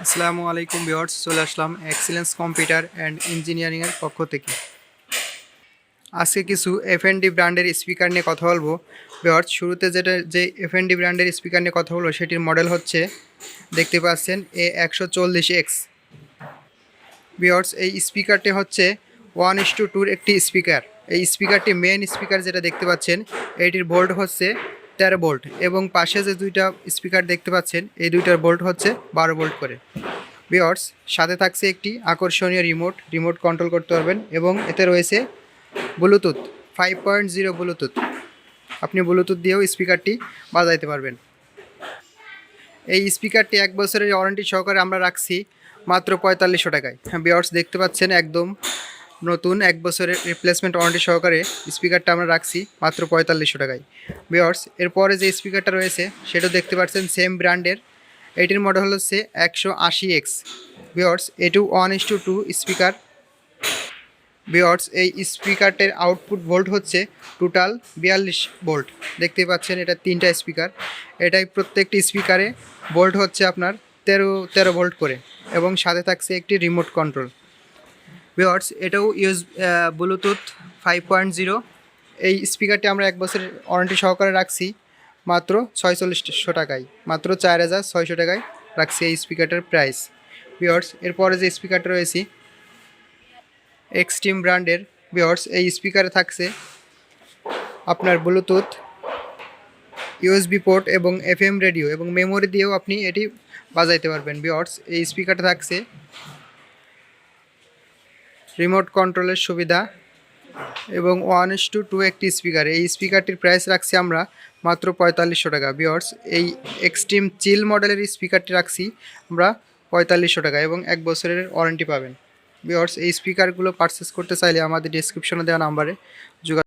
আসসালামু আলাইকুম ভিউয়ার্স, চলে আসলাম এক্সিলেন্স কম্পিউটার অ্যান্ড ইঞ্জিনিয়ারিংয়ের পক্ষ থেকে। আজকে কিছু এফএনডি ব্র্যান্ডের স্পিকার নিয়ে কথা বলবো। ভিউয়ার্স, শুরুতে যে এফএনডি ব্র্যান্ডের স্পিকার নিয়ে কথা বলবো সেটির মডেল হচ্ছে, দেখতে পাচ্ছেন, A140X। ভিউয়ার্স, এই স্পিকারটি হচ্ছে 1:2 একটি স্পিকার। এই স্পিকারটি মেন স্পিকার যেটা দেখতে পাচ্ছেন, এটির ভোল্ট হচ্ছে 13 ভোল্ট এবং পাশে যে দুইটা স্পিকার দেখতে পাচ্ছেন এই দুইটার ভোল্ট হচ্ছে 12 ভোল্ট করে। ভিউয়ার্স, সাথে থাকছে একটি আকর্ষণীয় রিমোট কন্ট্রোল করতে পারবেন এবং এতে রয়েছে ব্লুটুথ 5.0 ব্লুটুথ। আপনি ব্লুটুথ দিয়েও স্পিকারটি বাজাইতে পারবেন। এই স্পিকারটি 1 বছরের ওয়ারেন্টি সহকারে আমরা রাখছি মাত্র 4500 টাকায়। ভিউয়ার্স, দেখতে পাচ্ছেন একদম নতুন 1 বছরের রিপ্লেসমেন্ট ওয়ারেন্টি সহকারে স্পিকারটা আমরা রাখছি মাত্র 4500 টাকায়। ভিউয়ার্স, এরপরে যে স্পিকারটা রয়েছে সেটাও দেখতে পাচ্ছেন সেম ব্র্যান্ডের। এটির মডেল হচ্ছে 180X। ভিউয়ার্স, এটিও 1:2 স্পিকার। ভিউয়ার্স, এই স্পিকারটির আউটপুট ভোল্ট হচ্ছে টোটাল 42 ভোল্ট। দেখতে পাচ্ছেন এটা 3টা স্পিকার। এটাই প্রত্যেকটি স্পিকারে ভোল্ট হচ্ছে আপনার 13 ভোল্ট করে এবং সাথে থাকছে একটি রিমোট কন্ট্রোল। ভিউয়ার্স, এটাও ব্লুটুথ 5.0। এই স্পিকারটি আমরা 1 বছরের ওয়ারেন্টি সহকারে রাখছি মাত্র 4600 টাকায়, মাত্র 4600 টাকায় রাখছি এই স্পিকারটার প্রাইস। ভিউয়ার্স, এরপরে যে স্পিকারটা রয়েছে এক্সট্রিম ব্র্যান্ডের। ভিউয়ার্স, এই স্পিকারে থাকছে আপনার ব্লুটুথ, ইউএসবি পোর্ট এবং এফএম রেডিও এবং মেমোরি দিয়েও আপনি এটি বাজাইতে পারবেন। ভিউয়ার্স, এই স্পিকারটা থাকছে রিমোট কন্ট্রোলের সুবিধা এবং 1:2 একটি স্পিকার। এই স্পিকারটির প্রাইস রাখছি আমরা মাত্র 4500 টাকা। ভিউয়ার্স, এই এক্সট্রিম চিল মডেলের স্পিকারটি রাখছি আমরা 4500 টাকা এবং 1 বছরের ওয়ারেন্টি পাবেন। ভিউয়ার্স, এই স্পিকারগুলো পারচেস করতে চাইলে আমাদের ডেসক্রিপশনে দেওয়া নাম্বারে যোগাযোগ